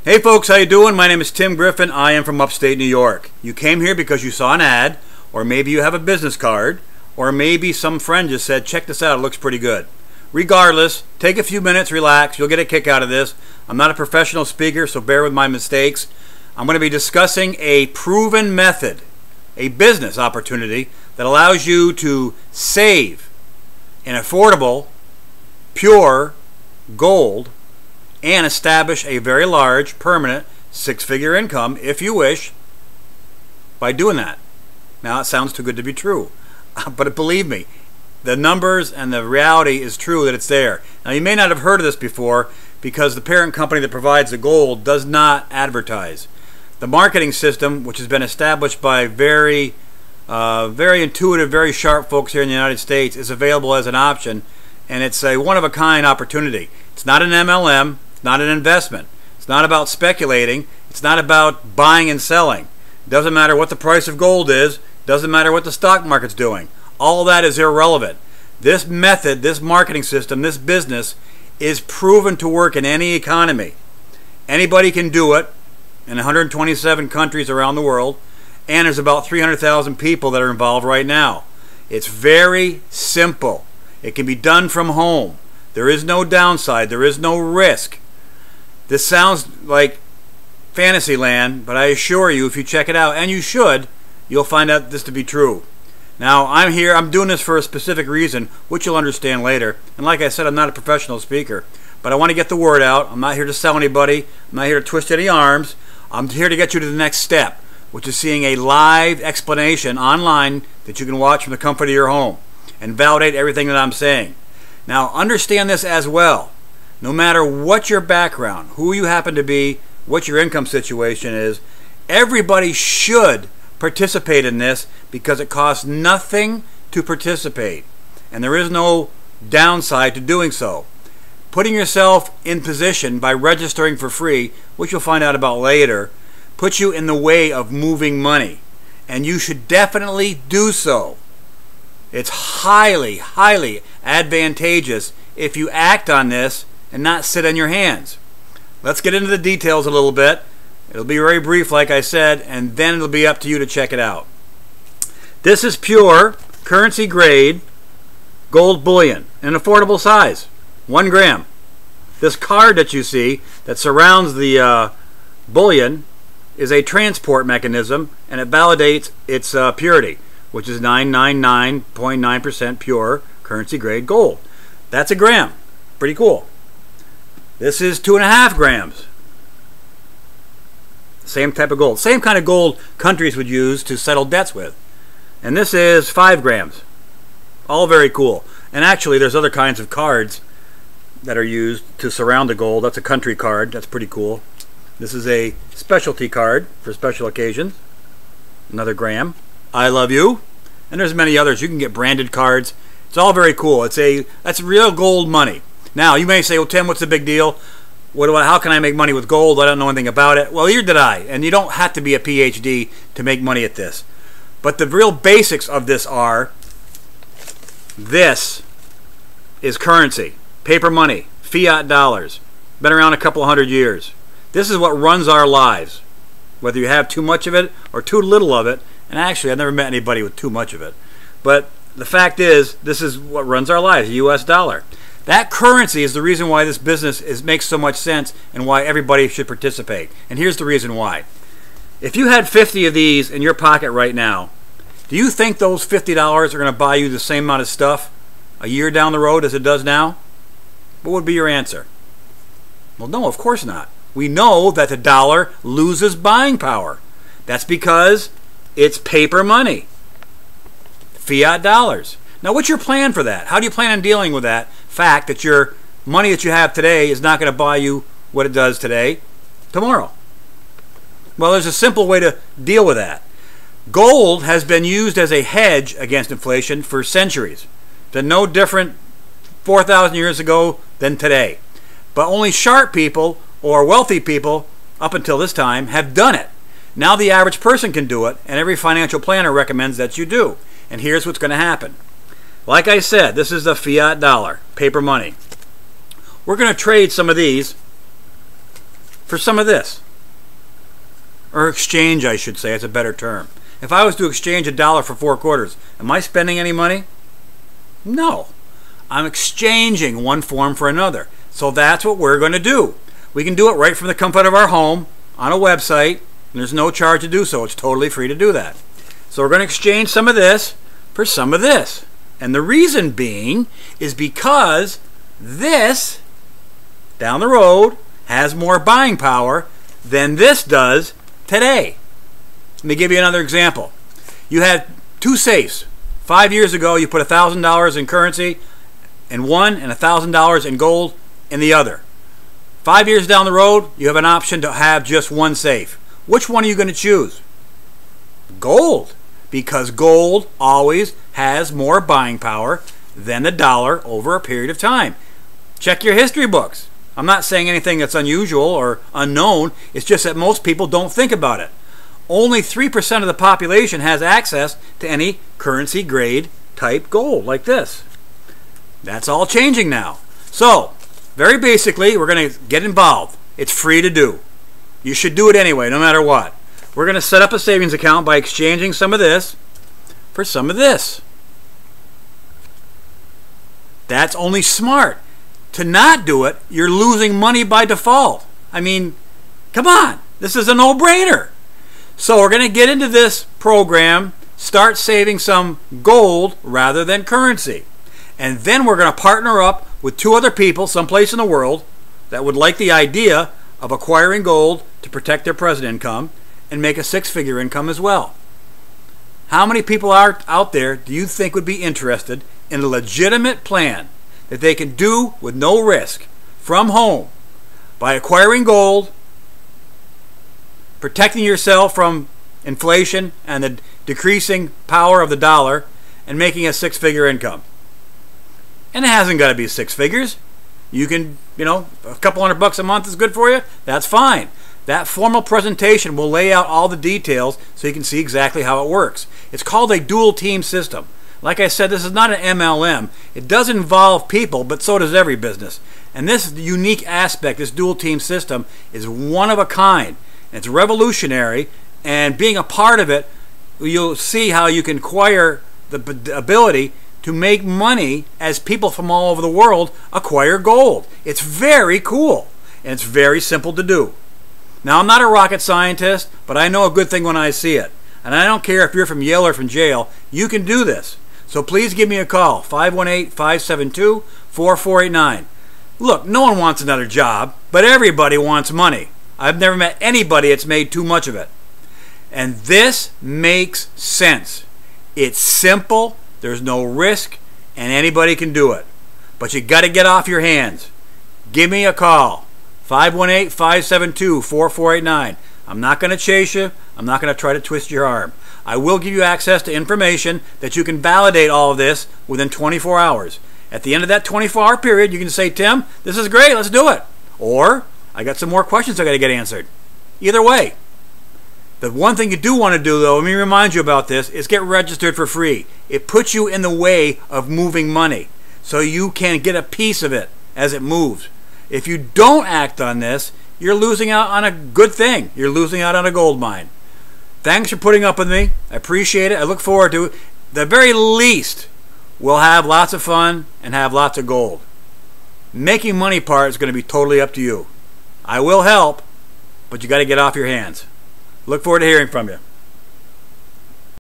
Hey folks, how you doing? My name is Tim Griffin. I am from upstate New York. You came here because you saw an ad, or maybe you have a business card, or maybe some friend just said, check this out, it looks pretty good. Regardless, take a few minutes, relax, you'll get a kick out of this. I'm not a professional speaker, so bear with my mistakes. I'm going to be discussing a proven method, a business opportunity that allows you to save in affordable, pure gold and establish a very large, permanent, six-figure income, if you wish, by doing that. Now, it sounds too good to be true, but believe me, the numbers and the reality is true that it's there. Now, you may not have heard of this before because the parent company that provides the gold does not advertise. The marketing system, which has been established by very intuitive, very sharp folks here in the United States, is available as an option, and it's a one-of-a-kind opportunity. It's not an MLM. Not an investment. It's not about speculating. It's not about buying and selling. It doesn't matter what the price of gold is. It doesn't matter what the stock market's doing. All that is irrelevant. This method, this marketing system, this business is proven to work in any economy. Anybody can do it in 127 countries around the world, and there's about 300,000 people that are involved right now. It's very simple. It can be done from home. There is no downside. There is no risk. This sounds like fantasy land, but I assure you, if you check it out, and you should, you'll find out this to be true. Now, I'm doing this for a specific reason, which you'll understand later. And like I said, I'm not a professional speaker, but I want to get the word out. I'm not here to sell anybody. I'm not here to twist any arms. I'm here to get you to the next step, which is seeing a live explanation online that you can watch from the comfort of your home and validate everything that I'm saying. Now, understand this as well. No matter what your background, who you happen to be, what your income situation is, everybody should participate in this because it costs nothing to participate. And there is no downside to doing so. Putting yourself in position by registering for free, which you'll find out about later, puts you in the way of moving money. And you should definitely do so. It's highly, highly advantageous if you act on this and not sit on your hands. Let's get into the details a little bit. It'll be very brief, like I said, and then it'll be up to you to check it out. This is pure, currency grade gold bullion in an affordable size, 1 gram. This card that you see that surrounds the bullion is a transport mechanism, and it validates its purity, which is 999.9% pure currency grade gold. That's a gram. Pretty cool. This is 2.5 grams. Same type of gold. Same kind of gold countries would use to settle debts with. And this is 5 grams. All very cool. And actually, there's other kinds of cards that are used to surround the gold. That's a country card. That's pretty cool. This is a specialty card for special occasions. Another gram. I love you. And there's many others. You can get branded cards. It's all very cool. That's real gold money. Now, you may say, well, Tim, what's the big deal? How can I make money with gold? I don't know anything about it. Well, neither did I. And you don't have to be a PhD to make money at this. But the real basics of this are, this is currency, paper money, fiat dollars. Been around a couple hundred years. This is what runs our lives, whether you have too much of it or too little of it. And actually, I've never met anybody with too much of it. But the fact is, this is what runs our lives, the US dollar. That currency is the reason why this business makes so much sense and why everybody should participate. And here's the reason why. If you had 50 of these in your pocket right now, do you think those $50 are going to buy you the same amount of stuff a year down the road as it does now? What would be your answer? Well, no, of course not. We know that the dollar loses buying power. That's because it's paper money. Fiat dollars. Now, what's your plan for that? How do you plan on dealing with that fact that your money that you have today is not going to buy you what it does today, tomorrow? Well, there's a simple way to deal with that. Gold has been used as a hedge against inflation for centuries. It's no different 4,000 years ago than today. But only sharp people or wealthy people, up until this time, have done it. Now the average person can do it, and every financial planner recommends that you do. And here's what's going to happen. Like I said, this is the fiat dollar, paper money. We're going to trade some of these for some of this. Or exchange, I should say. It's a better term. If I was to exchange $1 for 4 quarters, am I spending any money? No. I'm exchanging one form for another. So that's what we're going to do. We can do it right from the comfort of our home on a website, and there's no charge to do so. It's totally free to do that. So we're going to exchange some of this for some of this. And the reason being is because this, down the road, has more buying power than this does today. Let me give you another example. You had 2 safes. 5 years ago, you put $1,000 in currency in one and $1,000 in gold in the other. 5 years down the road, you have an option to have just one safe. Which one are you going to choose? Gold. Because gold always has more buying power than the dollar over a period of time. Check your history books. I'm not saying anything that's unusual or unknown. It's just that most people don't think about it. Only 3% of the population has access to any currency grade type gold like this. That's all changing now. So, very basically, we're going to get involved. It's free to do. You should do it anyway, no matter what. We're going to set up a savings account by exchanging some of this for some of this. That's only smart. To not do it, you're losing money by default. I mean, come on. This is a no-brainer. So we're going to get into this program, start saving some gold rather than currency. And then we're going to partner up with 2 other people someplace in the world that would like the idea of acquiring gold to protect their present income and make a 6-figure income as well. How many people are out there do you think would be interested in a legitimate plan that they can do with no risk from home by acquiring gold, protecting yourself from inflation and the decreasing power of the dollar, and making a 6-figure income? And it hasn't got to be 6 figures. You can, a couple $100 a month is good for you. That's fine. That formal presentation will lay out all the details so you can see exactly how it works. It's called a dual team system. Like I said, this is not an MLM. It does involve people, but so does every business. And this unique aspect, this dual team system, is one of a kind. It's revolutionary, and being a part of it, you'll see how you can acquire the ability to make money as people from all over the world acquire gold. It's very cool, and it's very simple to do. Now, I'm not a rocket scientist, but I know a good thing when I see it. And I don't care if you're from Yale or from jail, you can do this. So please give me a call, 518-572-4489. Look, no one wants another job, but everybody wants money. I've never met anybody that's made too much of it. And this makes sense. It's simple, there's no risk, and anybody can do it. But you got to get off your hands. Give me a call, 518-572-4489. I'm not going to chase you. I'm not going to try to twist your arm. I will give you access to information that you can validate all of this within 24 hours. At the end of that 24-hour period, you can say, Tim, this is great, let's do it. Or, I got some more questions I got to get answered. Either way. The one thing you do want to do, though, let me remind you about this, is get registered for free. It puts you in the way of moving money, so you can get a piece of it as it moves. If you don't act on this, you're losing out on a good thing. You're losing out on a gold mine. Thanks for putting up with me. I appreciate it. I look forward to it. At the very least, we'll have lots of fun and have lots of gold. Making money part is going to be totally up to you. I will help, but you got to get off your hands. Look forward to hearing from you.